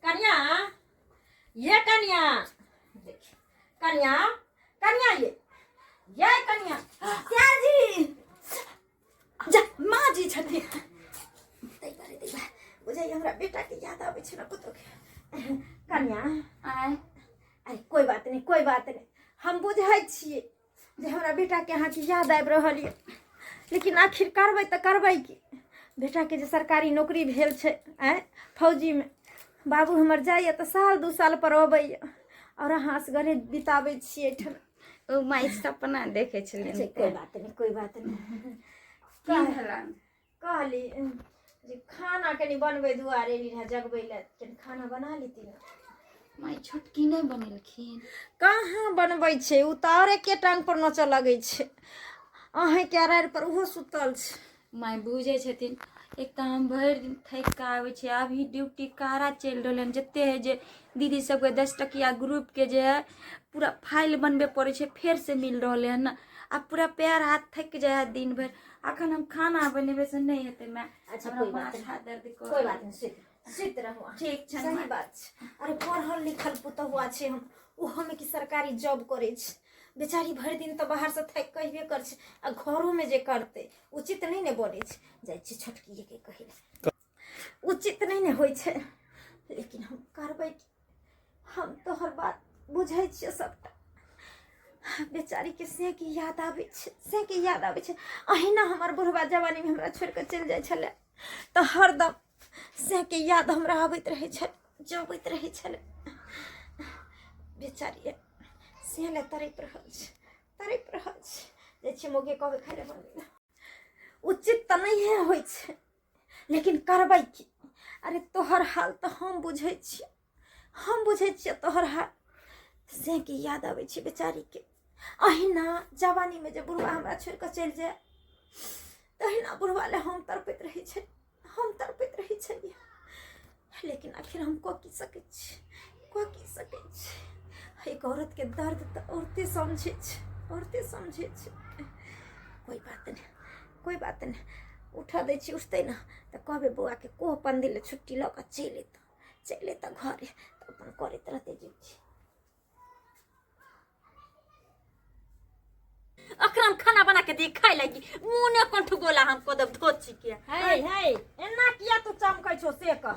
कन्या, ये कन्या, देखिए कन्या, कन्या ये कन्या। जी जा माँ जी छथि बुझे हमरा बेटा के याद आवे छ न कतो के। कन्या अरे कोई बात नहीं हम बुझाई छिए जे हमरा बेटा के अहाँ के याद आबि रहल ये, लेकिन आखिर करबै त करबै की। बेटा के जे सरकारी नौकरी भेल छै फौजी में, बाबू हमर जाइए त साल 2 साल पर अबैए और अहाँ असगरे बिताबै छिए एठन। ओ माई सपना देखे छलिए। कोई बात नहीं कहली जे खाना कनी बनबै दुआरे एली जगबै ले, कनी खाना बना लेती न। माई छोटकी नहीं बनेलखिन? कहाँ बनबै छै, उतारे के टांग पर नच लगै छै। अहें के रार पर ओहो सुतल छै। माई बुझे छथिन एक तो हम भर दिन थक के आवे छे, अभी ड्यूटी कारा चल रहल जते है जे दीदी सबके 10 टकिया ग्रुप के जे है पूरा फाइल बनबे पड़े छे, फिर से मिल रहे है ना। अब पूरा पैर हाथ थक जाए दिन भर। अखन हम खाना बनेबे से नहीं हेते मैं। अच्छा कोई बात नहीं सुत रहू। ठीक छै, सही बात छै। अरे पढ़ल लिखल पुतहुआ छै हम, ओहो में की सरकारी जॉब करे छै। बेचारी भर दिन तो बाहर से थक कहबे कर छै, आ घरों में जे करते उचित नहीं ने बने छै। जाय छी छोटकी के कहे उचित नहीं ने होय छै, लेकिन हम करबै की। हम तोहर बात बुझै छियै सबटा। बेचारी के से की याद आबै छै, अहिना हमर बुढ़वा जवानी में हमरा छोड़ के चल जाय छले त हरदम से के याद हमरा आबैत रहे छै, जबैत रहे छले। बेचारी से ले तरैप रहल छै जे छै मोगे कहबे खाइ ले बनबै। उचित त नहीं है होय छै, लेकिन करबै की। अरे तोहर हाल तो हम बुझै छियै तोहर हाल। से के याद आबै छै बेचारी के। अहिना जवानी में जे बुढ़वा हमरा छोड़ के चल जाए, तहिना बुढ़वा ले हम तड़पैत रहे छै। लेकिन आखिर हम कह की सकै छी। एक औरत के दर्द तो औरते समझे छै। कोई बात नहीं उठा दै छी। उठते ना तो कहबे बौआ के कोह पंदी ले छुट्टी ल के चल एता घरे, तो अपन करैत रहते जे छी। अकरम खाना बना के दी खाई लगी, मुने कंठ गोला हम कदब धोची के। हे एना किया तू चमकै छो से कह।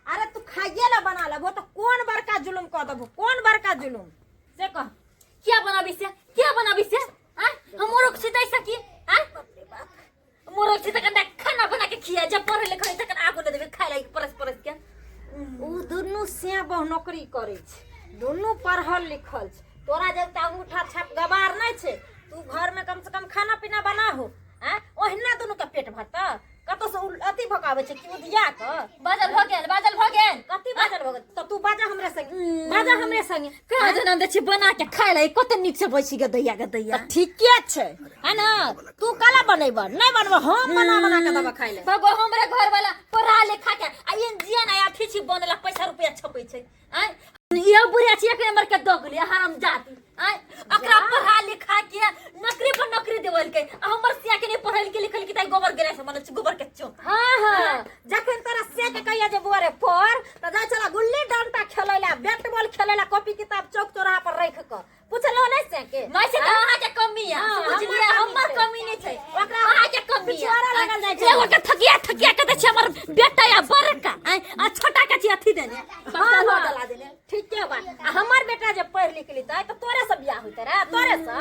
अरे तू खाइए ला बना ले, वो तो कौन बड़का जुलुम कह दबो, कौन बड़का जुलुम से कह। क्या बनाबी से हम मोरक सिताई सकी। मोरक सिता के खाना बना के खिया, जब पढ़े लिखे तक आगो ले देबे खाई लगी परस के। उ दुनु से बहु नौकरी करे छै, दुनु पढ़ल लिखल छै। तोरा जब अंगूठा छाप गवार नहीं छे, तू घर में कम से कम खाना पीना बना हो। ओहिना दुनु के पेट भरता कतो से अति भकावे छे कि उदिया क बाजल भ गेल कति बाजल भ गेल। तो तू बाजा हमरे संगे का जनम दे छी बना के खाई लगी। कत निक से बैसी के दैया ठीके छै है ना। तू काला बनैब नहीं बनब, हम बना के दबा खाई ले। बाबा हमरे घर वाला पढ़ा लिखा के इंजीनियर आया थी बनला पैसा रुपया छपै छै। ये बुढ़िया छी एक नंबर के दोगली हराम जाती। अकरा पढ़ा लिखा के नौकरी पर नौकरी देवल के, हमर सिया के नहीं पढ़ल के लिखल के गोबर गिराय से मन गोबर के चो। हां जखन तोरा से के कहिया जे बुआरे पढ़ त जा चला gulli danda खेलैला, bat ball खेलैला, copy किताब चौक चौराहा पर रख के पूछलो नहीं से के नहीं से अहाँ के कमी है, बुझलिए हमर कमी नहीं छै, ओकरा अहाँ के कमी है। लगल जाय छै एगो के थकिया के दे छै हमर बेटा या बड़का आ छोटा के छी अथी देने हां डला देने। ठीक है बात। हमर बेटा जब पढ़ लिख लेता तो तोरे से बियाह होते रे, तोरे से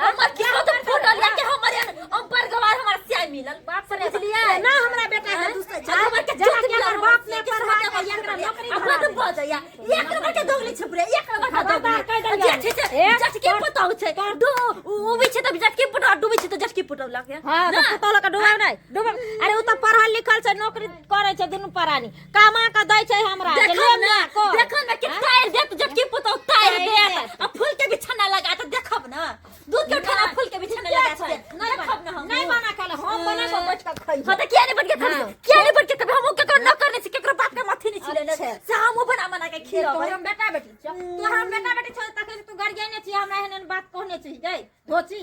हमर क्या तो फोटो लिया के हमर अंबर गवार हमर सियाई मिलल बाप से बुझलिए ना। हमरा बेटा के दूसरे हमर के जला जला के बाप ने पढ़ा के एकरा नौकरी अपना तो भ जाया। एक नंबर के दोगली छपरे, एक नंबर के दोगली अच्छे से जट के पताउ छै दो उबी छै त जट के पटाउ, डूबी छै त जट के पटाउ लागे। हां तो पताउ का डूबे नहीं डूबे। अरे उ त पढ़ल लिखल छै, नौकरी करे छै दुनु परानी, कामा का दै छै हमरा जे ले ना को। देखन में के टायर दे त जट के पताउ टायर दे आ फूल के बिछाना लगा त देखब ना, दूध के उठाना फूल के बिछाना लगा छै देखब ना। हम नहीं बना के हम बना के बैठ के खाई। हां त किया नहीं बन के खाई, किया नहीं बन के तब हम के न करने से केकरो बात के माथी नहीं छिले ने से हम बना के खिलाओ। तो हम बेटा बेटी छ, तो हम बेटा बेटी छ त तू गार्जियन छी, हमरा एहन बात कहने छी गई धोची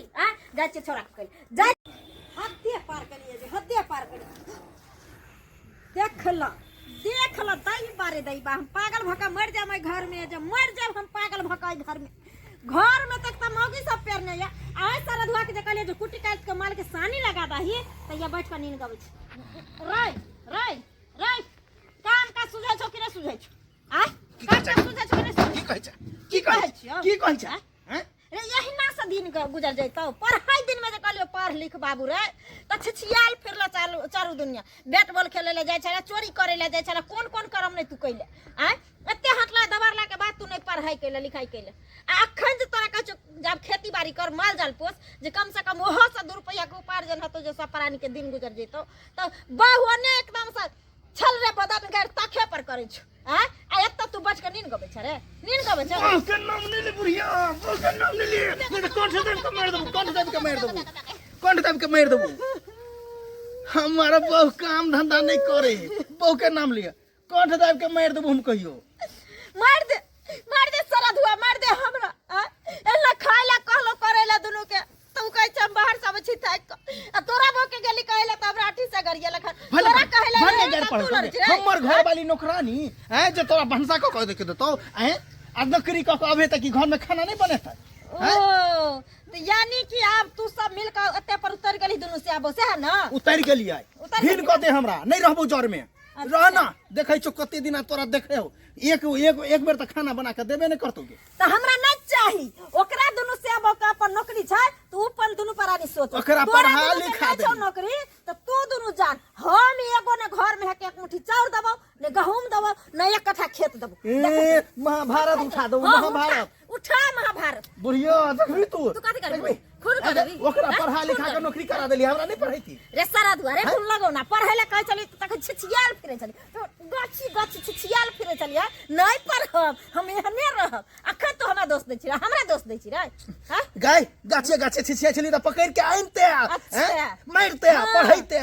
जाय छी छोरा के जाय हत्ते पार करिए जे हत्ते पार करिए। देख ल देख लो दई बारे दई बा हम पागल भका मर जा मैं घर में जब मर जाब हम पागल भका घर में तक त मौगी सब पेर नहीं आए सारा धुआ के जकले जो कुटी काट के माल के सानी लगा दही त या बैठ के नींद गबै छ राय राय राय काम का सुझै छौ कि नहीं सुझै छौ आ काम का सुझै छौ कि नहीं की कहै छ की कहै छ हैं रे यही ना से दिन गुजर जैतौ पढ़ाई दिन में जे कहलियो पढ़ लिख बाबू रे त छिछियाल फिरला चारू दुनिया बैट बॉल खेले ले जाय छला चोरी करे ले जाय छला कोन कोन करम नहीं तू कइले आ एते हटला दबारला के बाद तू नहीं पढ़ाई कइले लिखाई कइले अखन जे तोरा कह जब खेती बाड़ी कर माल जाल पोस जे कम से कम ओहो से 2 रुपया के उपार्जन हतो जो सब प्राणी के दिन गुजर जैतौ त बहुने एकदम से छल रे बदन गैर ताखे पर करे छ आ एत तू बच के नींद गबै छ रे नींद गबै छ ओ के नाम ले ले बुढ़िया ओ के नाम ले ले नहीं तो कौन से देव के मार दबू कौन से देव के मार दबू कौन से देव के मार दबू हमारा बहु काम धंधा नहीं करे बहु के नाम लिया कौन से देव के मार दबू हम कहियो मार दे सारा धुआ मार दे हमरा एला खाइला कहलो करेला दुनु के तू कह छ बाहर सब छी थाक तोरा बो के गेली कहला त हमरा आठी से गरिया लखन तोरा कहला भले घर पड़ हमर घर वाली नौकरानी हैं जो तोरा भंसा को कह दे के देतो हैं आ नौकरी क अबे तक घर में खाना नहीं बनेता ओ तो यानी कि अब तू सब मिल के एते पर उतर गेली दुनु से आबो से है ना उतर गेलिए भिन क दे हमरा नहीं रहबो जर में रहना देखै छ कते दिन तोरा देखे हो एक बेर त खाना बना के देबे नहीं करतो के त हमरा नहीं चाही ओकरा दुनु से आबो के अपन नौकरी छै तू अपन दुनु परानी सोच ओकरा पढ़ा लिखा दे नौकरी त तू दुनु जान हम एगो ने घर में है के एक मुट्ठी चाउर दबो ने गहूम दबो ने एक कट्ठा खेत दबो महाभारत उठा दो महाभारत उठा महाभारत बुढ़िया देखबी तू कथि करबी खुद कर देबी ओकरा पढ़ा लिखा के नौकरी करा देली हमरा नहीं पढ़ै थी रे सारा दुआरे फूल लगो ना पढ़ै ले कह चली तक छिछियाल फिरे चली तो गची छिछियाल फिरे चली नहीं पढ़ब हम एहने रहब अखन तो हमरा दोस्त दै छी हमरा दोस्त दै छी रे हां गाय गाछे छिछिया चली त पकड़ के आनते अच्छा मारते पढ़ैते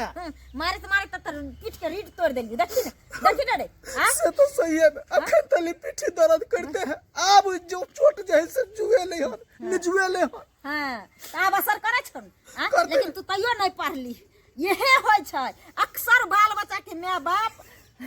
मारे त पीठ के रीढ़ तोड़ देंगे देखी ना रे हां से तो सही है अखन तली पीठ दर्द करते हैं अब जो चोट जाए से जुए ले हन निजुए ले हन हां अब असर करे छन लेकिन तू तैयो नहीं पढ़ली यहे होय छै अक्सर बाल बच्चा के माय बाप